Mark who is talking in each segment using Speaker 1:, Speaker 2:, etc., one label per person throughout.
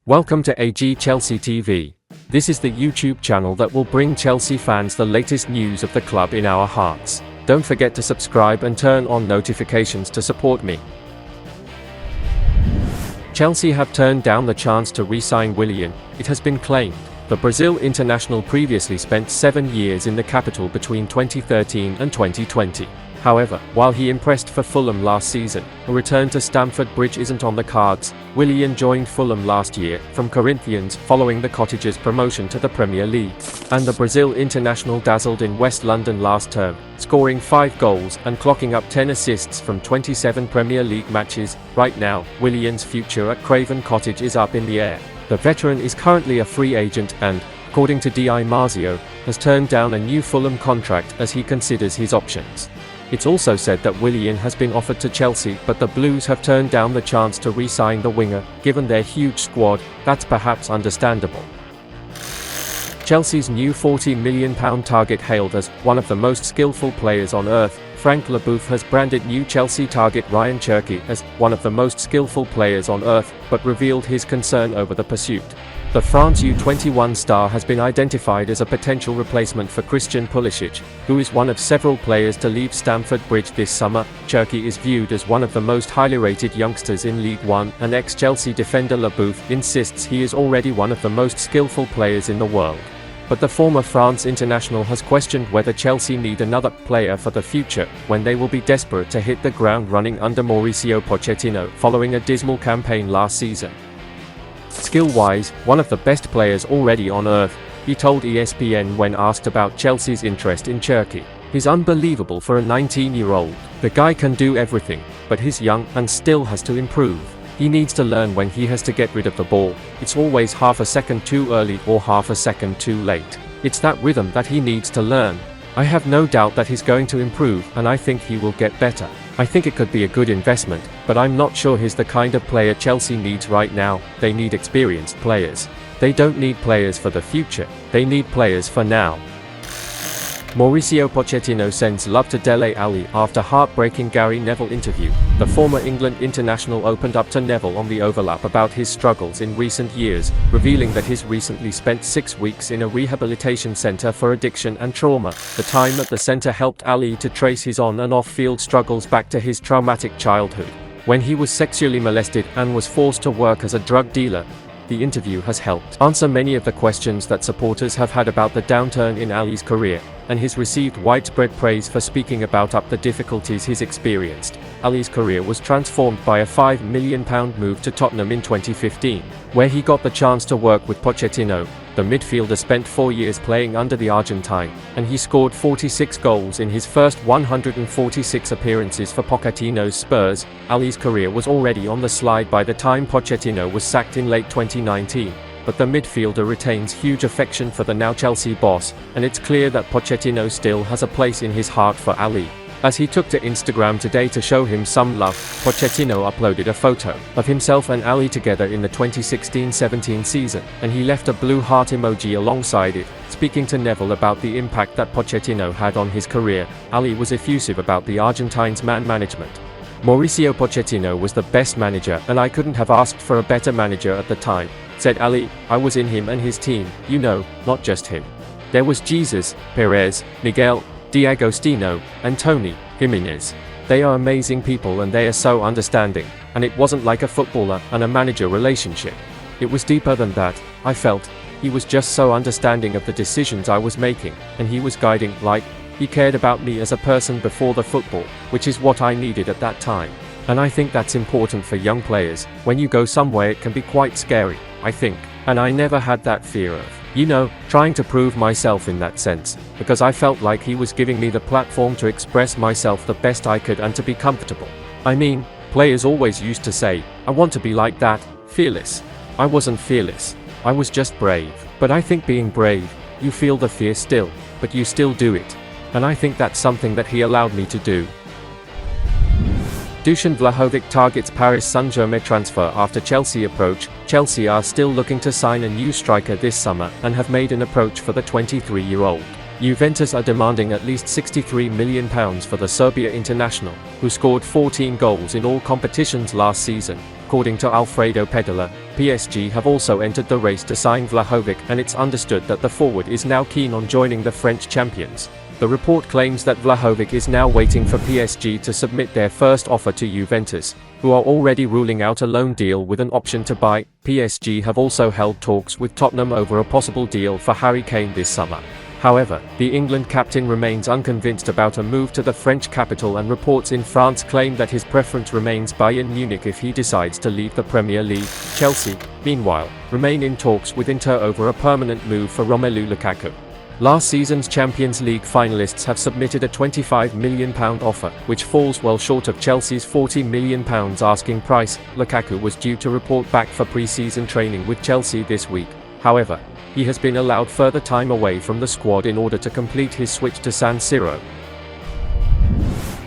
Speaker 1: Welcome to AG Chelsea TV. This is the YouTube channel that will bring Chelsea fans the latest news of the club in our hearts. Don't forget to subscribe and turn on notifications to support me. Chelsea have turned down the chance to re-sign Willian, it has been claimed. The Brazil international previously spent 7 years in the capital between 2013 and 2020. However, while he impressed for Fulham last season, a return to Stamford Bridge isn't on the cards. Willian joined Fulham last year from Corinthians following the Cottagers' promotion to the Premier League. And the Brazil international dazzled in West London last term, scoring 5 goals and clocking up 10 assists from 27 Premier League matches. Right now, Willian's future at Craven Cottage is up in the air. The veteran is currently a free agent and, according to Di Marzio, has turned down a new Fulham contract as he considers his options. It's also said that Willian has been offered to Chelsea, but the Blues have turned down the chance to re-sign the winger. Given their huge squad, that's perhaps understandable. Chelsea's new £40 million target, hailed as one of the most skillful players on earth. Frank Leboeuf has branded new Chelsea target Ryan Cherki as one of the most skillful players on earth, but revealed his concern over the pursuit. The France U21 star has been identified as a potential replacement for Christian Pulisic, who is one of several players to leave Stamford Bridge this summer. Cherki is viewed as one of the most highly rated youngsters in League One, and ex-Chelsea defender Leboeuf insists he is already one of the most skillful players in the world. But the former France international has questioned whether Chelsea need another player for the future, when they will be desperate to hit the ground running under Mauricio Pochettino following a dismal campaign last season. Skill-wise, one of the best players already on earth, he told ESPN when asked about Chelsea's interest in Cherki. He's unbelievable for a 19-year-old. The guy can do everything, but he's young and still has to improve. He needs to learn when he has to get rid of the ball. It's always half a second too early or half a second too late. It's that rhythm that he needs to learn. I have no doubt that he's going to improve, and I think he will get better. I think it could be a good investment, but I'm not sure he's the kind of player Chelsea needs right now. They need experienced players. They don't need players for the future, they need players for now. Mauricio Pochettino sends love to Dele Alli after heartbreaking Gary Neville interview. The former England international opened up to Neville on the overlap about his struggles in recent years, revealing that he's recently spent 6 weeks in a rehabilitation centre for addiction and trauma. The time at the centre helped Alli to trace his on- and off-field struggles back to his traumatic childhood, when he was sexually molested and was forced to work as a drug dealer. The interview has helped answer many of the questions that supporters have had about the downturn in Alli's career, and he's received widespread praise for speaking about the difficulties he's experienced. Alli's career was transformed by a £5 million move to Tottenham in 2015, where he got the chance to work with Pochettino. The midfielder spent 4 years playing under the Argentine, and he scored 46 goals in his first 146 appearances for Pochettino's Spurs. Alli's career was already on the slide by the time Pochettino was sacked in late 2019. But the midfielder retains huge affection for the now Chelsea boss, and it's clear that Pochettino still has a place in his heart for Alli. As he took to Instagram today to show him some love, Pochettino uploaded a photo of himself and Alli together in the 2016-17 season, and he left a blue heart emoji alongside it. Speaking to Neville about the impact that Pochettino had on his career, Alli was effusive about the Argentine's man management. Mauricio Pochettino was the best manager, and I couldn't have asked for a better manager at the time, said Alli. I was in him and his team, you know, not just him. There was Jesus, Perez, Miguel, D'Agostino, and Tony, Jimenez. They are amazing people and they are so understanding, and it wasn't like a footballer and a manager relationship. It was deeper than that, I felt. He was just so understanding of the decisions I was making, and he was guiding, like, he cared about me as a person before the football, which is what I needed at that time. And I think that's important for young players. When you go somewhere it can be quite scary, I think, and I never had that fear of, trying to prove myself in that sense, because I felt like he was giving me the platform to express myself the best I could and to be comfortable. I mean, players always used to say, I want to be like that, fearless. I wasn't fearless. I was just brave. But I think being brave, you feel the fear still, but you still do it. And I think that's something that he allowed me to do. Dusan Vlahovic targets Paris Saint-Germain transfer after Chelsea approach. Chelsea are still looking to sign a new striker this summer, and have made an approach for the 23-year-old. Juventus are demanding at least £63 million for the Serbia international, who scored 14 goals in all competitions last season. According to Alfredo Pedala, PSG have also entered the race to sign Vlahovic, and it's understood that the forward is now keen on joining the French champions. The report claims that Vlahovic is now waiting for PSG to submit their first offer to Juventus, who are already ruling out a loan deal with an option to buy. PSG have also held talks with Tottenham over a possible deal for Harry Kane this summer. However, the England captain remains unconvinced about a move to the French capital, and reports in France claim that his preference remains Bayern Munich if he decides to leave the Premier League. Chelsea, meanwhile, remain in talks with Inter over a permanent move for Romelu Lukaku. Last season's Champions League finalists have submitted a £25 million offer, which falls well short of Chelsea's £40 million asking price. Lukaku was due to report back for pre-season training with Chelsea this week. However, he has been allowed further time away from the squad in order to complete his switch to San Siro.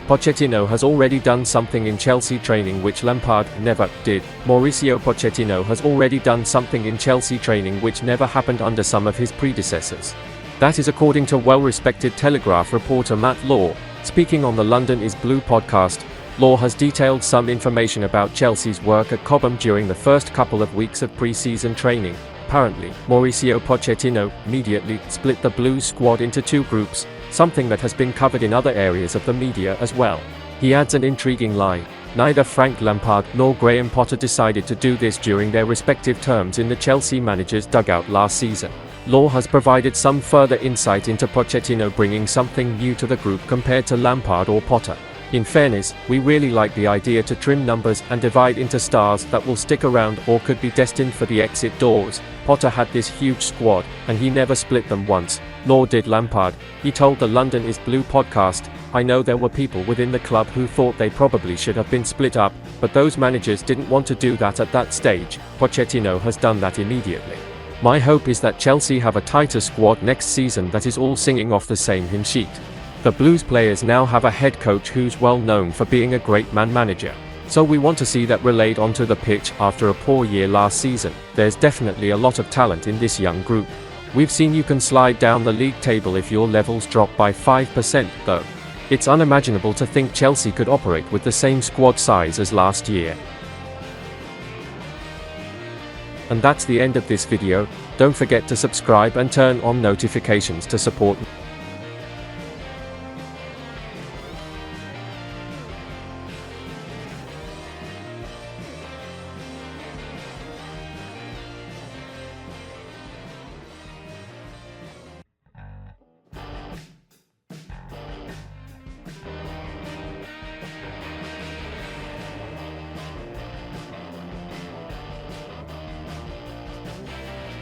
Speaker 1: Pochettino has already done something in Chelsea training which Lampard never did. Mauricio Pochettino has already done something in Chelsea training which never happened under some of his predecessors. That is according to well-respected Telegraph reporter Matt Law. Speaking on the London is Blue podcast, Law has detailed some information about Chelsea's work at Cobham during the first couple of weeks of pre-season training. Apparently, Mauricio Pochettino immediately split the Blues squad into two groups, something that has been covered in other areas of the media as well. He adds an intriguing line: neither Frank Lampard nor Graham Potter decided to do this during their respective terms in the Chelsea manager's dugout last season. Law has provided some further insight into Pochettino bringing something new to the group compared to Lampard or Potter. In fairness, we really like the idea to trim numbers and divide into stars that will stick around or could be destined for the exit doors. Potter had this huge squad, and he never split them once, nor did Lampard. He told the London is Blue podcast, "I know there were people within the club who thought they probably should have been split up, but those managers didn't want to do that at that stage. Pochettino has done that immediately. My hope is that Chelsea have a tighter squad next season that is all singing off the same hymn sheet." The Blues players now have a head coach who's well known for being a great man manager. So we want to see that relayed onto the pitch after a poor year last season. There's definitely a lot of talent in this young group. We've seen you can slide down the league table if your levels drop by 5% though. It's unimaginable to think Chelsea could operate with the same squad size as last year. And that's the end of this video. Don't forget to subscribe and turn on notifications to support me.